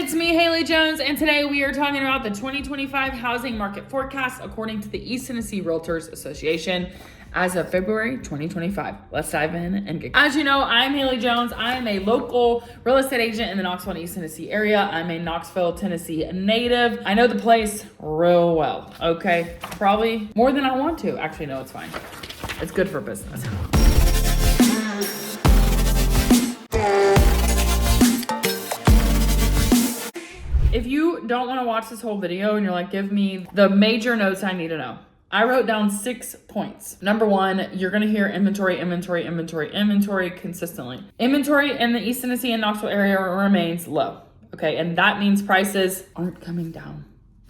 it's me, Haley Jones, and today we are talking about the 2025 housing market forecast according to the East Tennessee Realtors Association as of February 2025. Let's dive in and get. As you know, I'm Haley Jones. I am a local real estate agent in the Knoxville and East Tennessee area. I'm a Knoxville, Tennessee native. I know the place real well, okay? Probably more than I want to. Actually, no, it's fine. It's good for business. If you don't want to watch this whole video and you're like, give me the major notes I need to know, I wrote down 6 points. Number one, you're going to hear inventory consistently. Inventory in the East Tennessee and Knoxville area remains low. Okay. And that means prices aren't coming down.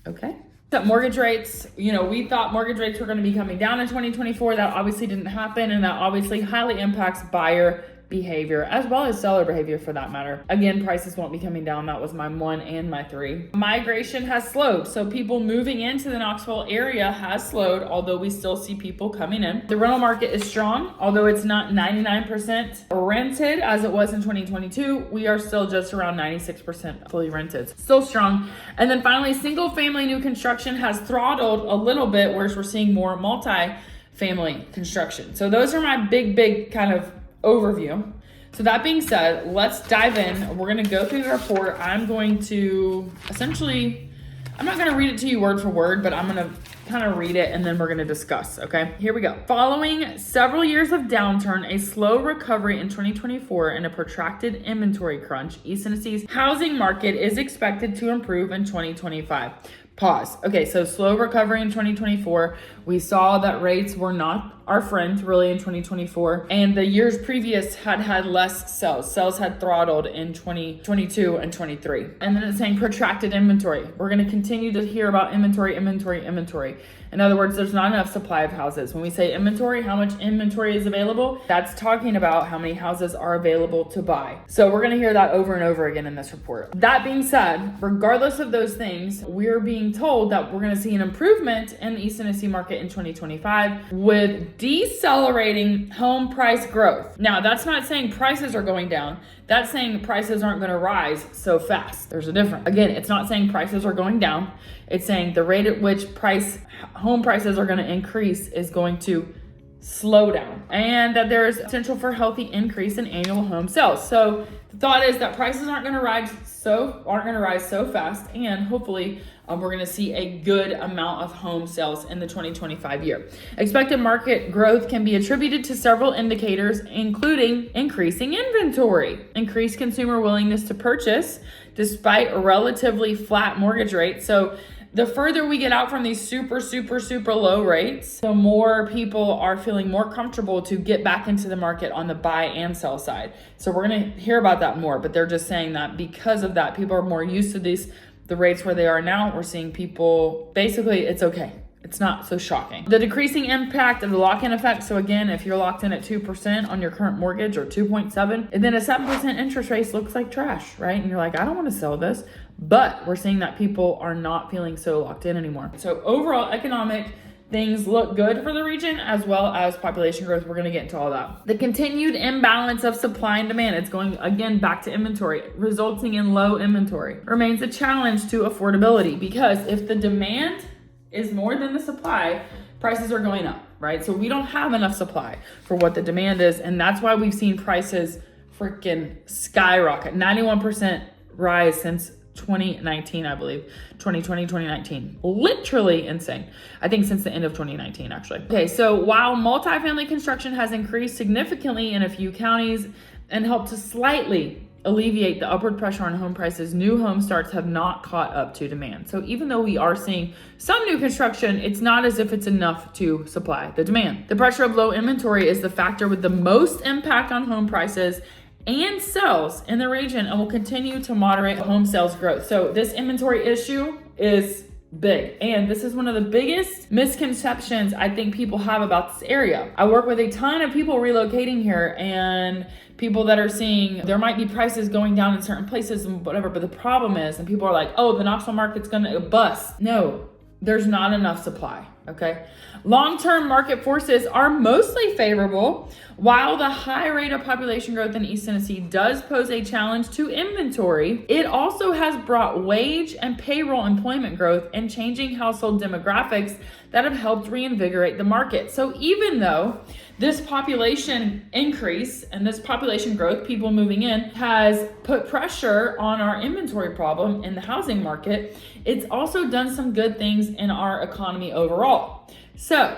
Okay. Mortgage rates, we thought mortgage rates were going to be coming down in 2024. That obviously didn't happen. And that obviously highly impacts buyer behavior as well as seller behavior for that matter. Again, prices won't be coming down. That was my 1 and my 3. Migration has slowed. So people moving into the Knoxville area has slowed, although we still see people coming in. The rental market is strong, although it's not 99% rented as it was in 2022. We are still just around 96% fully rented. Still strong. And then finally, single family new construction has throttled a little bit, whereas we're seeing more multi-family construction. So those are my big kind of overview. So that being said, let's dive in. We're going to go through the report. I'm going to essentially, I'm not going to read it to you word for word, but I'm going to kind of read it and then we're going to discuss. Okay, here we go. Following several years of downturn, a slow recovery in 2024, and a protracted inventory crunch, East Tennessee's housing market is expected to improve in 2025. Pause. Okay, so slow recovery in 2024. We saw that rates were not our friend really in 2024. And the years previous had less sales. Sales had throttled in 2022 and 23. And then it's saying protracted inventory. We're going to continue to hear about inventory. In other words, there's not enough supply of houses. When we say inventory, how much inventory is available? That's talking about how many houses are available to buy. So we're going to hear that over and over again in this report. That being said, regardless of those things, we're being told that we're going to see an improvement in the East Tennessee market in 2025 with decelerating home price growth. Now, that's not saying prices are going down. That's saying prices aren't going to rise so fast. There's a difference. Again, it's not saying prices are going down. It's saying the rate at which home prices are going to increase is going to slow down, and that there is potential for healthy increase in annual home sales. So the thought is that prices aren't going to rise so fast, and hopefully we're going to see a good amount of home sales in the 2025 year. Expected market growth can be attributed to several indicators, including increasing inventory, increased consumer willingness to purchase despite a relatively flat mortgage rate. So the further we get out from these super low rates, the more people are feeling more comfortable to get back into the market on the buy and sell side. So we're going to hear about that more, but they're just saying that because of that, people are more used to the rates where they are now. We're seeing people, basically, it's okay. It's not so shocking. The decreasing impact of the lock-in effect. So again, if you're locked in at 2% on your current mortgage or 2.7, and then a 7% interest rate looks like trash, right? And you're like, I don't want to sell this. But we're seeing that people are not feeling so locked in anymore. So overall economic things look good for the region as well as population growth. We're going to get into all that. The continued imbalance of supply and demand, it's going again back to inventory, resulting in low inventory, remains a challenge to affordability, because if the demand is more than the supply, prices are going up, right? So we don't have enough supply for what the demand is. And that's why we've seen prices freaking skyrocket, 91% rise since 2019, I believe. 2020, 2019. Literally insane. I think since the end of 2019, actually. Okay, so while multifamily construction has increased significantly in a few counties and helped to slightly alleviate the upward pressure on home prices, new home starts have not caught up to demand. So even though we are seeing some new construction, it's not as if it's enough to supply the demand. The pressure of low inventory is the factor with the most impact on home prices and sales in the region, and will continue to moderate home sales growth. So this inventory issue is big, and this is one of the biggest misconceptions I think people have about this area. I work with a ton of people relocating here, and people that are seeing there might be prices going down in certain places and whatever, but the problem is, and people are like, oh, the Knoxville market's gonna bust. No, there's not enough supply. Okay. Long-term market forces are mostly favorable. While the high rate of population growth in East Tennessee does pose a challenge to inventory, it also has brought wage and payroll employment growth and changing household demographics that have helped reinvigorate the market. So even though this population increase and this population growth, people moving in, has put pressure on our inventory problem in the housing market, it's also done some good things in our economy overall. So,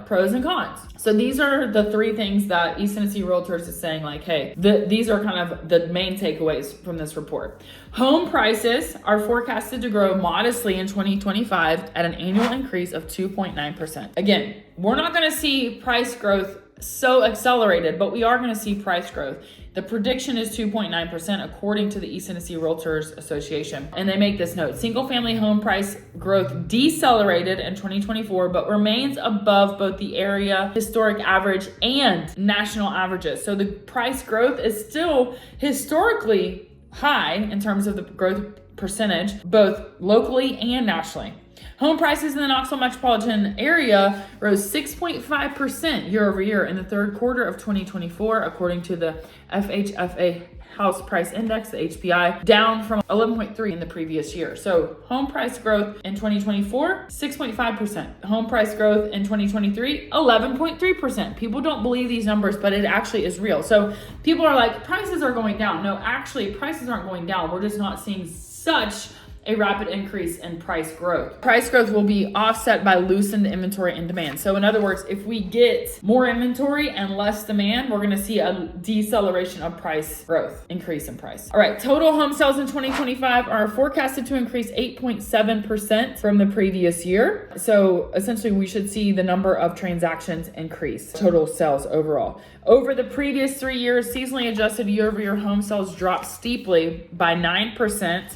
pros and cons. So these are the three things that East Tennessee Realtors is saying, like, hey, these are kind of the main takeaways from this report. Home prices are forecasted to grow modestly in 2025 at an annual increase of 2.9%. Again, we're not going to see price growth so accelerated, but we are going to see price growth. The prediction is 2.9% according to the East Tennessee Realtors Association. And they make this note: single family home price growth decelerated in 2024, but remains above both the area historic average and national averages. So the price growth is still historically high in terms of the growth percentage, both locally and nationally. Home prices in the Knoxville metropolitan area rose 6.5% year over year in the third quarter of 2024, according to the FHFA House Price Index, the HPI, down from 11.3 in the previous year. So home price growth in 2024, 6.5%. Home price growth in 2023, 11.3%. People don't believe these numbers, but it actually is real. So people are like, prices are going down. No, actually, prices aren't going down. We're just not seeing such a rapid increase in price growth. Price growth will be offset by loosened inventory and demand. So in other words, if we get more inventory and less demand, we're going to see a deceleration of price growth, increase in price. All right, total home sales in 2025 are forecasted to increase 8.7% from the previous year. So essentially, we should see the number of transactions increase, total sales overall. Over the previous 3 years, seasonally adjusted year-over-year home sales dropped steeply by 9%.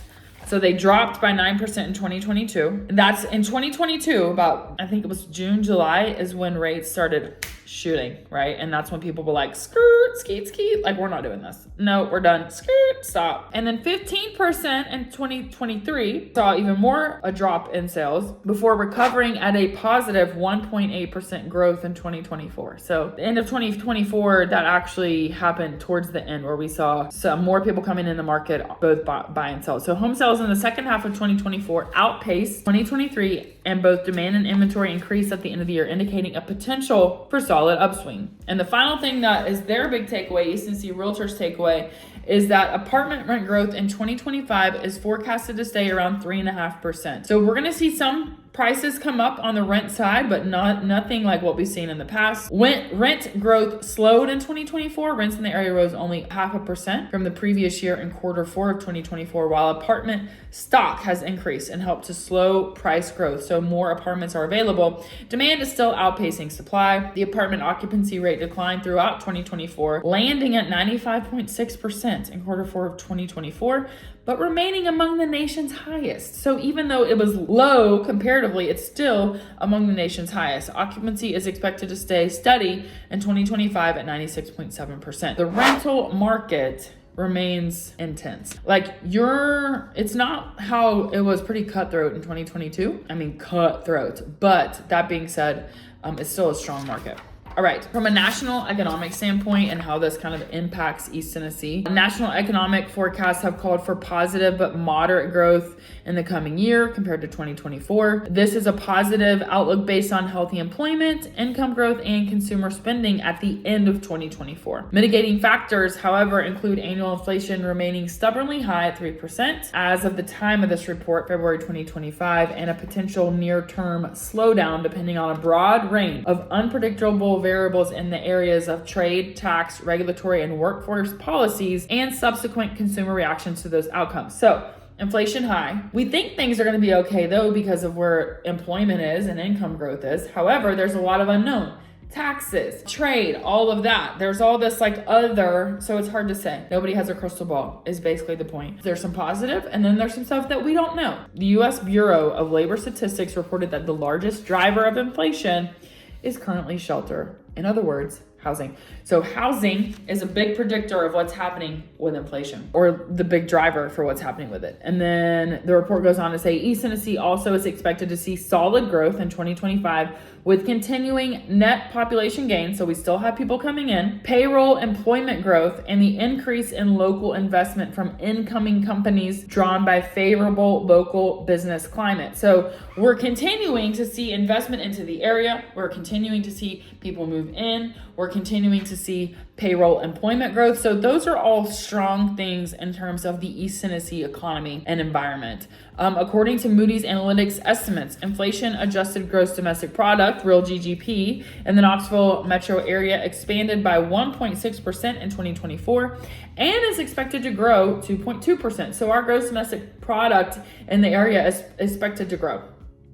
So they dropped by 9% in 2022. That's in 2022, about, I think it was June, July is when rates started shooting, right? And that's when people were like, skirt, skeet, skeet. Like, we're not doing this. No, we're done. Skirt, stop. And then 15% in 2023 saw even more a drop in sales before recovering at a positive 1.8% growth in 2024. So the end of 2024, that actually happened towards the end where we saw some more people coming in the market, both buy and sell. So home sales in the second half of 2024 outpaced 2023, and both demand and inventory increased at the end of the year, indicating a potential for solid upswing. And the final thing that is their big takeaway, East Tennessee Realtors takeaway, is that apartment rent growth in 2025 is forecasted to stay around 3.5%. So we're going to see some prices come up on the rent side, but nothing like what we've seen in the past. Rent growth slowed in 2024. Rents in the area rose only 0.5% from the previous year in quarter 4 of 2024, while apartment stock has increased and helped to slow price growth. So more apartments are available. Demand is still outpacing supply. The apartment occupancy rate declined throughout 2024, landing at 95.6% in quarter 4 of 2024, but remaining among the nation's highest. So even though it was low comparatively, it's still among the nation's highest. Occupancy is expected to stay steady in 2025 at 96.7%. The rental market remains intense. It's not how it was pretty cutthroat in 2022. I mean, cutthroat. But that being said, it's still a strong market. All right, from a national economic standpoint and how this kind of impacts East Tennessee, national economic forecasts have called for positive but moderate growth in the coming year compared to 2024. This is a positive outlook based on healthy employment, income growth, and consumer spending at the end of 2024. Mitigating factors, however, include annual inflation remaining stubbornly high at 3% as of the time of this report, February 2025, and a potential near-term slowdown depending on a broad range of unpredictable variables in the areas of trade, tax, regulatory, and workforce policies, and subsequent consumer reactions to those outcomes. So, inflation high. We think things are going to be okay though because of where employment is and income growth is. However, there's a lot of unknown. Taxes, trade, all of that. There's all this other, so it's hard to say. Nobody has a crystal ball is basically the point. There's some positive and then there's some stuff that we don't know. The U.S. Bureau of Labor Statistics reported that the largest driver of inflation is currently shelter. In other words, housing. So housing is a big predictor of what's happening with inflation, or the big driver for what's happening with it. And then the report goes on to say East Tennessee also is expected to see solid growth in 2025 with continuing net population gains. So we still have people coming in, payroll employment growth, and the increase in local investment from incoming companies drawn by favorable local business climate. So we're continuing to see investment into the area. We're continuing to see people move in. We're continuing to see payroll employment growth. So those are all strong things in terms of the East Tennessee economy and environment. According to Moody's Analytics estimates, inflation adjusted gross domestic product, real GDP, in the Knoxville metro area expanded by 1.6% in 2024 and is expected to grow 2.2%. So our gross domestic product in the area is expected to grow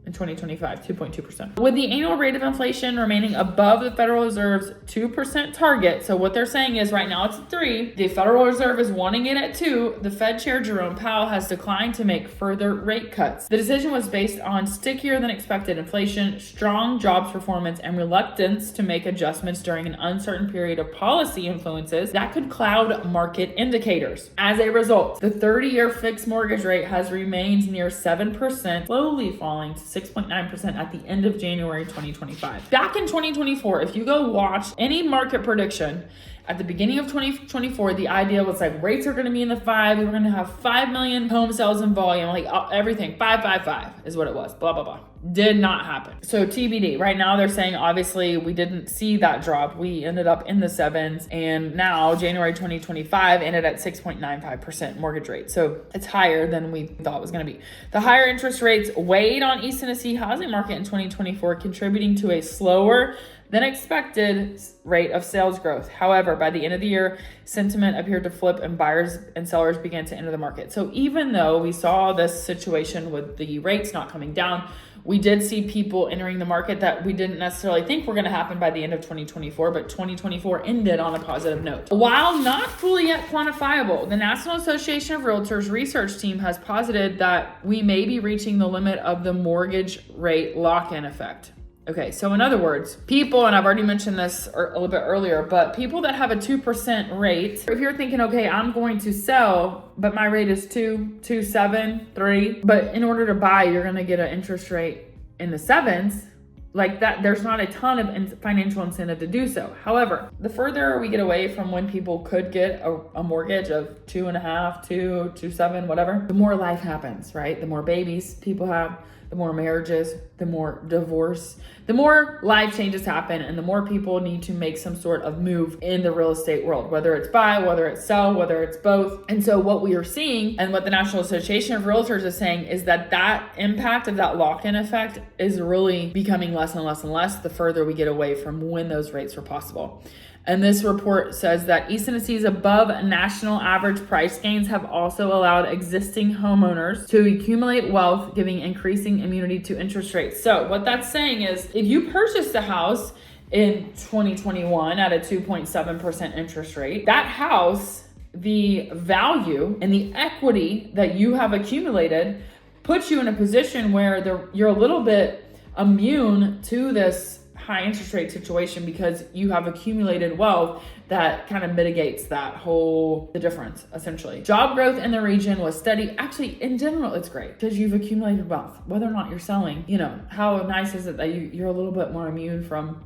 in 2025, 2.2%. With the annual rate of inflation remaining above the Federal Reserve's 2% target, so what they're saying is right now it's at 3, the Federal Reserve is wanting it at 2, the Fed Chair Jerome Powell has declined to make further rate cuts. The decision was based on stickier than expected inflation, strong jobs performance, and reluctance to make adjustments during an uncertain period of policy influences that could cloud market indicators. As a result, the 30-year fixed mortgage rate has remained near 7%, slowly falling to 6.9% at the end of January 2025. Back in 2024, if you go watch any market prediction, at the beginning of 2024, the idea was like rates are going to be in the 5. We're going to have 5 million home sales in volume, like everything. 5 is what it was. Blah, blah, blah. Did not happen. So TBD. Right now they're saying obviously we didn't see that drop. We ended up in the 7s, and now January 2025 ended at 6.95% mortgage rate. So it's higher than we thought it was going to be. The higher interest rates weighed on East Tennessee housing market in 2024, contributing to a slower than expected rate of sales growth. However, by the end of the year, sentiment appeared to flip and buyers and sellers began to enter the market. So even though we saw this situation with the rates not coming down, we did see people entering the market that we didn't necessarily think were going to happen by the end of 2024, but 2024 ended on a positive note. While not fully yet quantifiable, the National Association of Realtors research team has posited that we may be reaching the limit of the mortgage rate lock-in effect. Okay, so in other words, people, and I've already mentioned this a little bit earlier, but people that have a 2% rate, if you're thinking, okay, I'm going to sell, but my rate is 2, 2.7, 3, but in order to buy, you're going to get an interest rate in the 7s, like that, there's not a ton of financial incentive to do so. However, the further we get away from when people could get a mortgage of 2.5, 2, 2.7, whatever, the more life happens, right? The more babies people have, the more marriages, the more divorce, the more life changes happen, and the more people need to make some sort of move in the real estate world, whether it's buy, whether it's sell, whether it's both. And so what we are seeing, and what the National Association of Realtors is saying, is that that impact of that lock-in effect is really becoming less and less and less the further we get away from when those rates were possible. And this report says that East Tennessee's above national average price gains have also allowed existing homeowners to accumulate wealth, giving increasing immunity to interest rates. So what that's saying is if you purchased a house in 2021 at a 2.7% interest rate, that house, the value and the equity that you have accumulated puts you in a position where you're a little bit immune to this high interest rate situation because you have accumulated wealth that kind of mitigates the difference, essentially. Job growth in the region was steady. Actually, in general, it's great because you've accumulated wealth. Whether or not you're selling, how nice is it that you're a little bit more immune from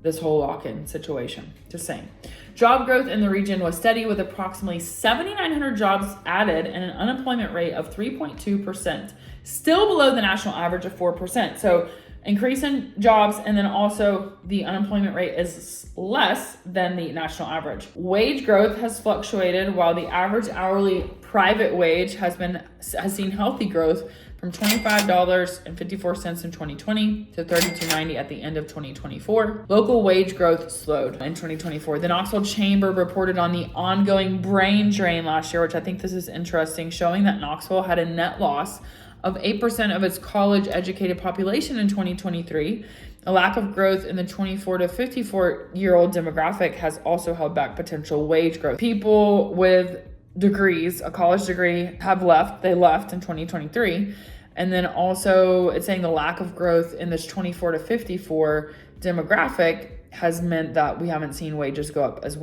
this whole lock-in situation? Just saying. Job growth in the region was steady with approximately 7,900 jobs added and an unemployment rate of 3.2%, still below the national average of 4%. So increase in jobs, and then also the unemployment rate is less than the national average. Wage growth has fluctuated while the average hourly private wage has seen healthy growth from $25.54 in 2020 to $32.90 at the end of 2024. Local wage growth slowed in 2024. The Knoxville Chamber reported on the ongoing brain drain last year, which I think this is interesting, showing that Knoxville had a net loss of 8% of its college-educated population in 2023. A lack of growth in the 24 to 54-year-old demographic has also held back potential wage growth. People with degrees, a college degree, have left. They left in 2023. And then also it's saying the lack of growth in this 24 to 54 demographic has meant that we haven't seen wages go up as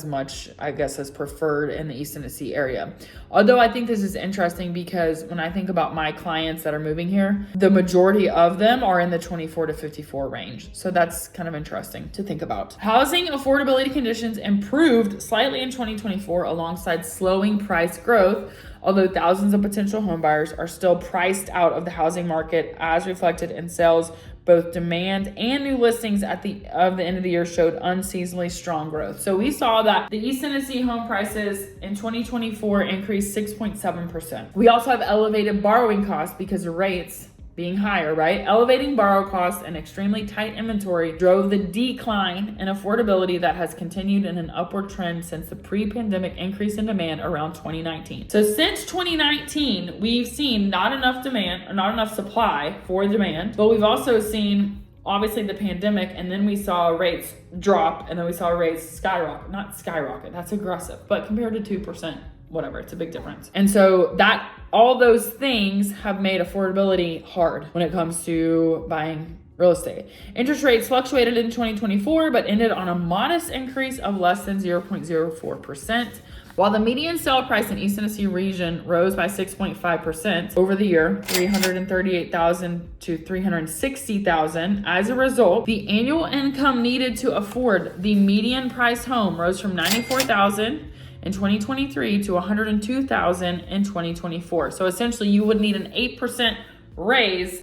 much, I guess, as preferred in the East Tennessee area. Although I think this is interesting because when I think about my clients that are moving here, the majority of them are in the 24 to 54 range. So that's kind of interesting to think about. Housing affordability conditions improved slightly in 2024 alongside slowing price growth, although thousands of potential homebuyers are still priced out of the housing market as reflected in sales. Both demand and new listings at the end of the year showed unseasonably strong growth. So we saw that the East Tennessee home prices in 2024 increased 6.7%. We also have elevated borrowing costs because of rates being higher, right? Elevating borrow costs and extremely tight inventory drove the decline in affordability that has continued in an upward trend since the pre-pandemic increase in demand around 2019. So since 2019, we've seen not enough demand or not enough supply for demand, but we've also seen obviously the pandemic, and then we saw rates drop, and then we saw rates skyrocket. Not skyrocket, that's aggressive, but compared to 2%, whatever, it's a big difference. And so that all those things have made affordability hard when it comes to buying real estate. Interest rates fluctuated in 2024, but ended on a modest increase of less than 0.04%. While the median sale price in East Tennessee region rose by 6.5% over the year, $338,000 to $360,000. As a result, the annual income needed to afford the median price home rose from $94,000 in 2023 to $102,000 in 2024. So essentially you would need an 8% raise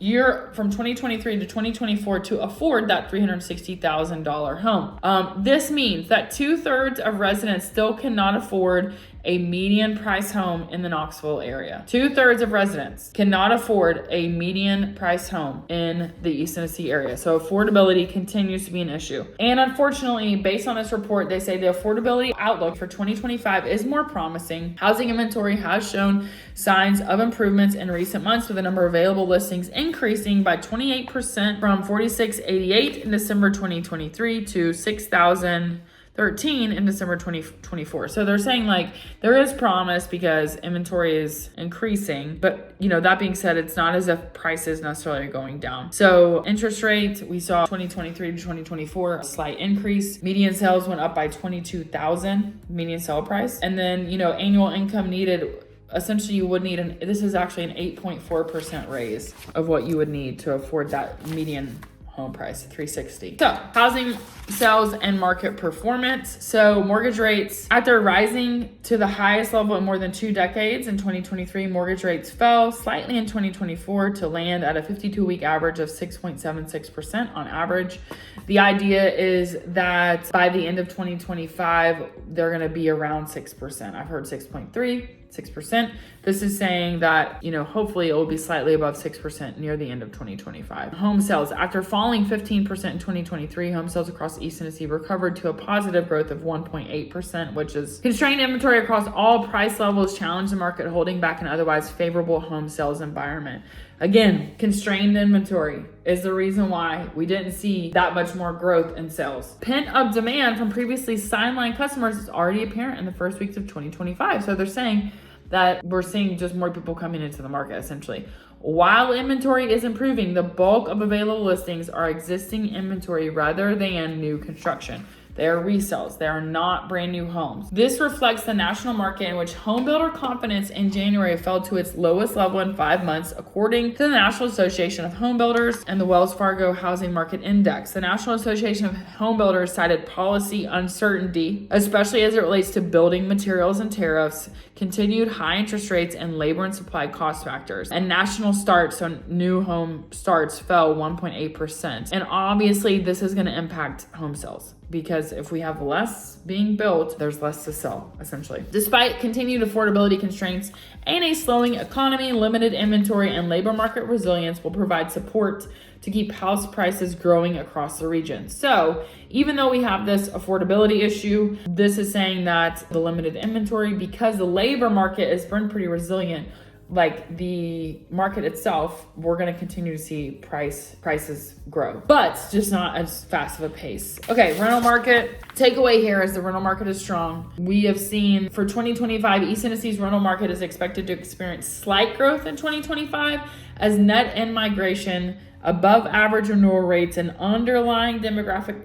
from 2023 to 2024 to afford that $360,000 home. This means that 2/3 of residents still cannot afford a median price home in the Knoxville area. 2/3 of residents cannot afford a median price home in the East Tennessee area. So affordability continues to be an issue. And unfortunately, based on this report, they say the affordability outlook for 2025 is more promising. Housing inventory has shown signs of improvements in recent months, with the number of available listings increasing by 28% from 4,688 in December 2023 to 6,013 in December 2024. So they're saying like there is promise because inventory is increasing, but that being said, it's not as if prices necessarily are going down. So interest rate, we saw 2023 to 2024 a slight increase. Median sales went up by 22,000 median sale price, and then annual income needed. Essentially, you would need this is actually an 8.4% raise of what you would need to afford that median home price, $360,000. So housing sales and market performance. So mortgage rates, after rising to the highest level in more than 2 decades in 2023, mortgage rates fell slightly in 2024 to land at a 52-week average of 6.76% on average. The idea is that by the end of 2025, they're going to be around 6%. I've heard 6.6%. This is saying that, hopefully it will be slightly above 6% near the end of 2025. Home sales, after falling 15% in 2023, home sales across East Tennessee recovered to a positive growth of 1.8%, which is constrained inventory across all price levels challenged the market, holding back an otherwise favorable home sales environment. Again, constrained inventory is the reason why we didn't see that much more growth in sales. Pent-up demand from previously sidelined customers is already apparent in the first weeks of 2025. So they're saying that we're seeing just more people coming into the market, essentially. While inventory is improving, the bulk of available listings are existing inventory rather than new construction. They are resales. They are not brand new homes. This reflects the national market in which home builder confidence in January fell to its lowest level in 5 months, according to the National Association of Home Builders and the Wells Fargo Housing Market Index. The National Association of Home Builders cited policy uncertainty, especially as it relates to building materials and tariffs, continued high interest rates, and labor and supply cost factors. And national starts, so new home starts, fell 1.8%. And obviously, this is going to impact home sales, because if we have less being built, there's less to sell, essentially. Despite continued affordability constraints and a slowing economy, limited inventory and labor market resilience will provide support to keep house prices growing across the region. So even though we have this affordability issue, this is saying that the limited inventory, because the labor market has been pretty resilient, like the market itself, we're going to continue to see prices grow, but just not as fast of a pace. Okay, rental market. Takeaway here is the rental market is strong. We have seen for 2025, East Tennessee's rental market is expected to experience slight growth in 2025 as net in-migration Above average renewal rates and underlying demographic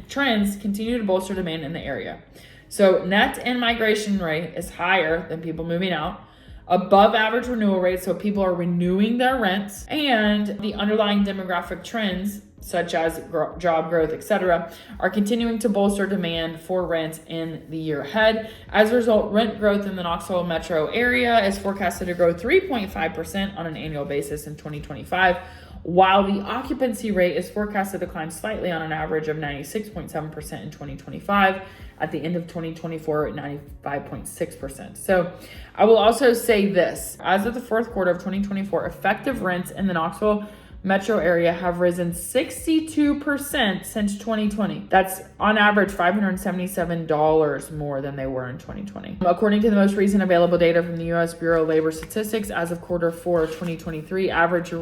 trends continue to bolster demand in the area. So net in-migration rate is higher than people moving out. Above average renewal rates, so people are renewing their rents, and the underlying demographic trends such as job growth, etc., are continuing to bolster demand for rent in the year ahead. As a result, rent growth in the Knoxville metro area is forecasted to grow 3.5% on an annual basis in 2025, while the occupancy rate is forecasted to climb slightly on an average of 96.7% in 2025. At the end of 2024 at 95.6%. So I will also say this, as of the fourth quarter of 2024, effective rents in the Knoxville metro area have risen 62% since 2020. That's on average $577 more than they were in 2020. According to the most recent available data from the U.S. Bureau of Labor Statistics, as of quarter 4 of 2023, average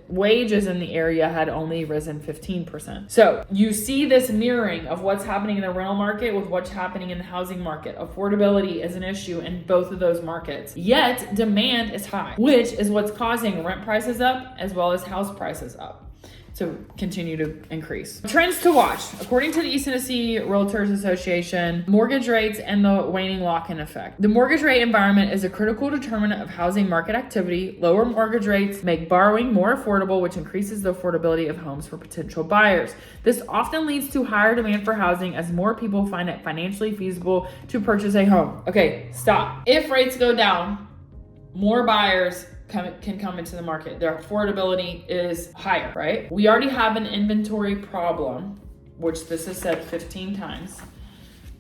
wages in the area had only risen 15%. So you see this mirroring of what's happening in the rental market with what's happening in the housing market. Affordability is an issue in both of those markets. Yet demand is high, which is what's causing rent prices up as well as house prices up to continue to increase. Trends to watch. According to the East Tennessee Realtors Association, mortgage rates and the waning lock-in effect. The mortgage rate environment is a critical determinant of housing market activity. Lower mortgage rates make borrowing more affordable, which increases the affordability of homes for potential buyers. This often leads to higher demand for housing as more people find it financially feasible to purchase a home. Okay, stop. If rates go down, more buyers can come into the market. Their affordability is higher, right? We already have an inventory problem, which this is said 15 times.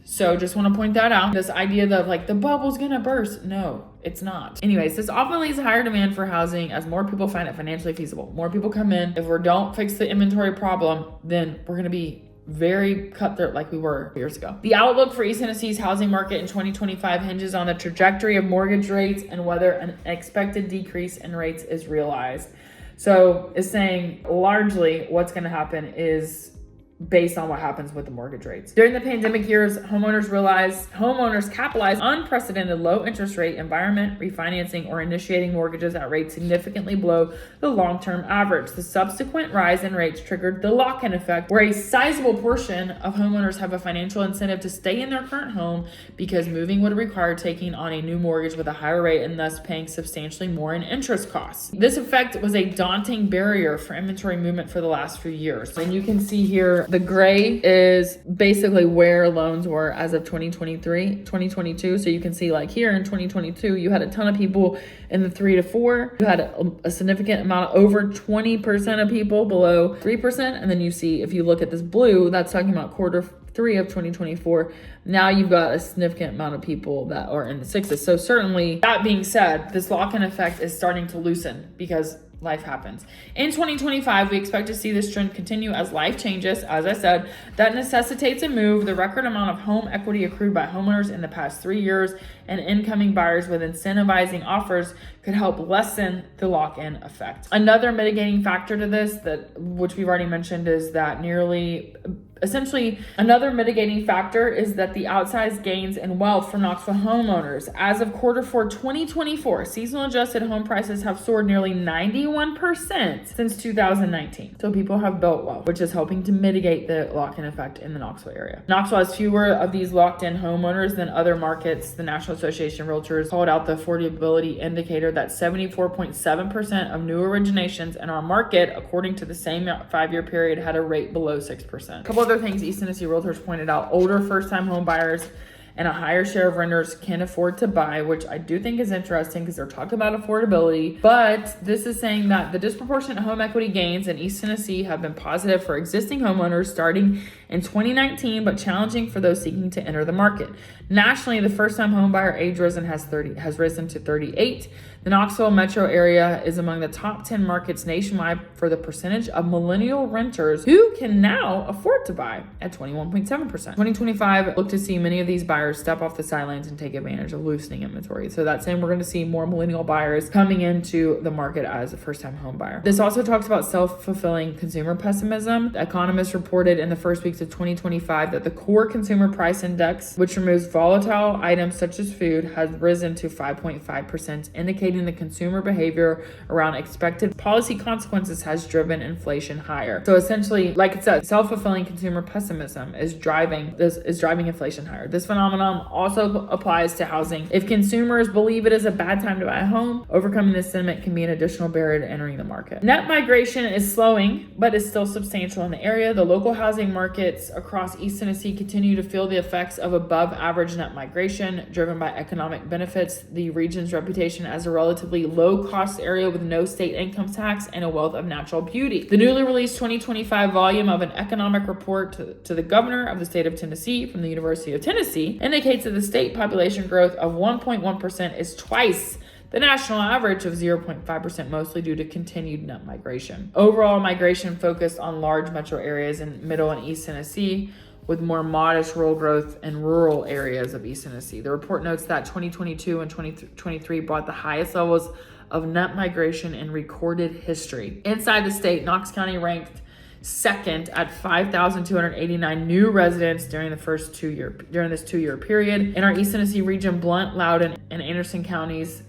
So just want to point that out. This idea that like the bubble's gonna burst. No, it's not. Anyways, this often leads to higher demand for housing as more people find it financially feasible. More people come in. If we don't fix the inventory problem, then we're gonna be very cutthroat like we were years ago. The outlook for East Tennessee's housing market in 2025 hinges on the trajectory of mortgage rates and whether an expected decrease in rates is realized. So it's saying largely what's going to happen is based on what happens with the mortgage rates. During the pandemic years, homeowners capitalized on unprecedented low interest rate environment, refinancing or initiating mortgages at rates significantly below the long-term average. The subsequent rise in rates triggered the lock-in effect, where a sizable portion of homeowners have a financial incentive to stay in their current home because moving would require taking on a new mortgage with a higher rate and thus paying substantially more in interest costs. This effect was a daunting barrier for inventory movement for the last few years. And you can see here, the gray is basically where loans were as of 2022. So you can see like here in 2022, you had a ton of people in the 3 to 4. You had a significant amount, over 20% of people below 3%. And then you see, if you look at this blue, that's talking about quarter 3 of 2024. Now you've got a significant amount of people that are in the 6s. So certainly, that being said, this lock-in effect is starting to loosen because life happens. In 2025, we expect to see this trend continue as life changes. As I said, that necessitates a move. The record amount of home equity accrued by homeowners in the past 3 years and incoming buyers with incentivizing offers could help lessen the lock-in effect. Another mitigating factor to this, which we've already mentioned, is that another mitigating factor is that the outsized gains in wealth for Knoxville homeowners. As of quarter 4, 2024, seasonal adjusted home prices have soared nearly 91% since 2019. So people have built wealth, which is helping to mitigate the lock-in effect in the Knoxville area. Knoxville has fewer of these locked-in homeowners than other markets. The National Association of Realtors called out the affordability indicator that 74.7% of new originations in our market, according to the same 5-year period, had a rate below 6%. A couple other things East Tennessee Realtors pointed out: older first-time home buyers and a higher share of renters can afford to buy, which I do think is interesting because they're talking about affordability. But this is saying that the disproportionate home equity gains in East Tennessee have been positive for existing homeowners starting in 2019, but challenging for those seeking to enter the market. Nationally, the first-time home buyer age has risen to 38. The Knoxville metro area is among the top 10 markets nationwide for the percentage of millennial renters who can now afford to buy at 21.7%. 2025, look to see many of these buyers step off the sidelines and take advantage of loosening inventory. So that's saying we're going to see more millennial buyers coming into the market as a first-time home buyer. This also talks about self-fulfilling consumer pessimism. Economists reported in the first weeks of 2025 that the core consumer price index, which removes volatile items such as food, has risen to 5.5%, indicating indicating the consumer behavior around expected policy consequences has driven inflation higher. So essentially, like it said, self-fulfilling consumer pessimism is driving inflation higher. This phenomenon also applies to housing. If consumers believe it is a bad time to buy a home, overcoming this sentiment can be an additional barrier to entering the market. Net migration is slowing, but is still substantial in the area. The local housing markets across East Tennessee continue to feel the effects of above average net migration driven by economic benefits, the region's reputation as a relatively low cost area with no state income tax and a wealth of natural beauty. The newly released 2025 volume of an economic report to the governor of the state of Tennessee from the University of Tennessee indicates that the state population growth of 1.1% is twice the national average of 0.5%, mostly due to continued net migration. Overall migration focused on large metro areas in Middle and East Tennessee, with more modest rural growth in rural areas of East Tennessee. The report notes that 2022 and 2023 brought the highest levels of net migration in recorded history. Inside the state, Knox County ranked second at 5,289 new residents during this 2-year period. In our East Tennessee region, Blount, Loudoun, and Anderson counties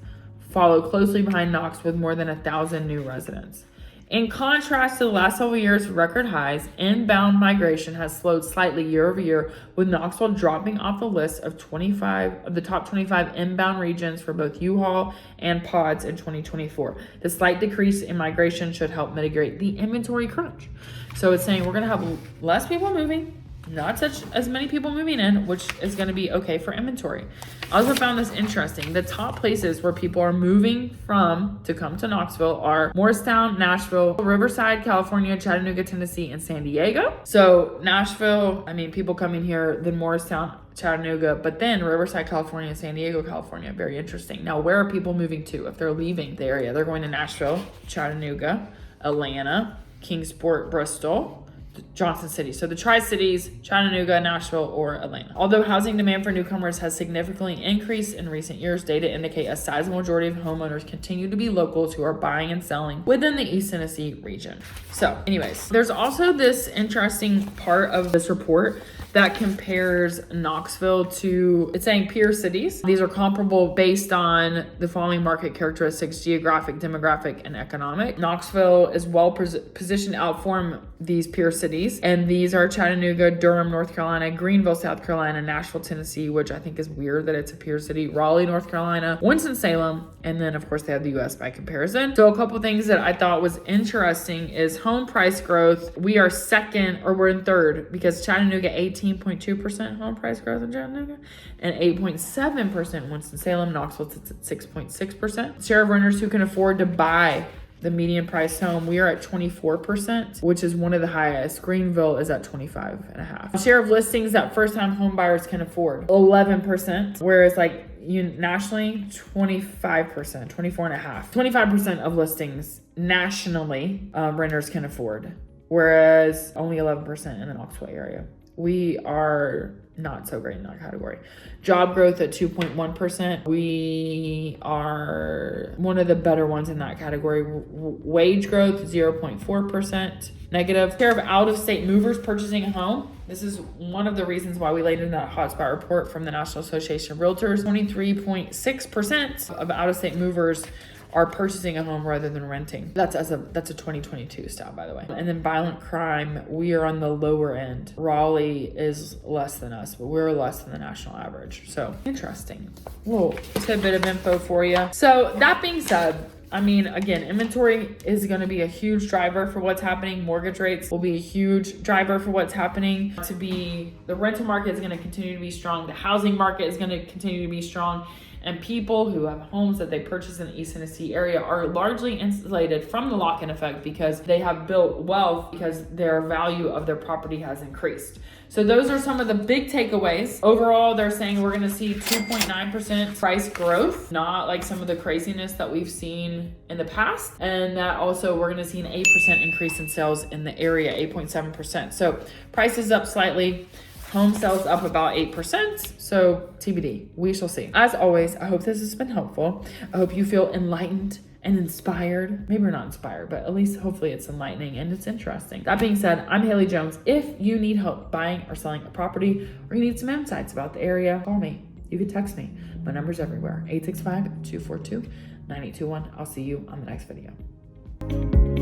follow closely behind Knox with more than 1,000 new residents. In contrast to the last several years' record highs, inbound migration has slowed slightly year over year, with Knoxville dropping off the list of the top 25 inbound regions for both U-Haul and pods in 2024. The slight decrease in migration should help mitigate the inventory crunch. So it's saying we're going to have less people moving, not as many people moving in, which is going to be okay for inventory. I also found this interesting. The top places where people are moving from to come to Knoxville are Morristown, Nashville, Riverside, California, Chattanooga, Tennessee, and San Diego. So Nashville, people coming here, then Morristown, Chattanooga, but then Riverside, California, and San Diego, California. Very interesting. Now, where are people moving to? If they're leaving the area, they're going to Nashville, Chattanooga, Atlanta, Kingsport, Bristol, Johnson City. So the Tri-Cities, Chattanooga, Nashville, or Atlanta. Although housing demand for newcomers has significantly increased in recent years, data indicate a sizable majority of homeowners continue to be locals who are buying and selling within the East Tennessee region. So anyways, there's also this interesting part of this report that compares Knoxville to, it's saying peer cities. These are comparable based on the following market characteristics: geographic, demographic, and economic. Knoxville is well positioned to outperform these peer cities. And these are Chattanooga, Durham, North Carolina, Greenville, South Carolina, Nashville, Tennessee, which I think is weird that it's a peer city, Raleigh, North Carolina, Winston-Salem, and then of course they have the US by comparison. So a couple things that I thought was interesting is home price growth. We are we're in third, because Chattanooga 18.2% home price growth in Chattanooga and 8.7% in Winston-Salem. Knoxville sits at 6.6%. Share of renters who can afford to buy the median price home, we are at 24%, which is one of the highest. Greenville is at 25.5%. Share of listings that first-time home buyers can afford, 11%, whereas nationally, 25%, 24.5%. 25% of listings nationally renters can afford, whereas only 11% in the Knoxville area. We are not so great in that category. Job growth at 2.1%. We are one of the better ones in that category. Wage growth, 0.4% negative. Share of out-of-state movers purchasing a home. This is one of the reasons why we laid in that hotspot report from the National Association of Realtors. 23.6% of out-of-state movers are purchasing a home rather than renting. That's a 2022 stat, by the way. And then violent crime, we are on the lower end. Raleigh is less than us, but we're less than the national average. So interesting. Whoa, just a bit of info for you. So that being said, again, inventory is going to be a huge driver for what's happening. Mortgage rates will be a huge driver for what's happening. The rental market is going to continue to be strong. The housing market is going to continue to be strong. And people who have homes that they purchase in the East Tennessee area are largely insulated from the lock-in effect because they have built wealth, because their value of their property has increased. So those are some of the big takeaways. Overall, they're saying we're going to see 2.9% price growth, not like some of the craziness that we've seen in the past. And that also we're going to see an 8% increase in sales in the area, 8.7%. So prices up slightly. Home sales up about 8%. So TBD, we shall see. As always, I hope this has been helpful. I hope you feel enlightened and inspired. Maybe we're not inspired, but at least hopefully it's enlightening and it's interesting. That being said, I'm Haley Jones. If you need help buying or selling a property, or you need some insights about the area, call me. You can text me. My number's everywhere, 865-242 9821. I'll see you on the next video.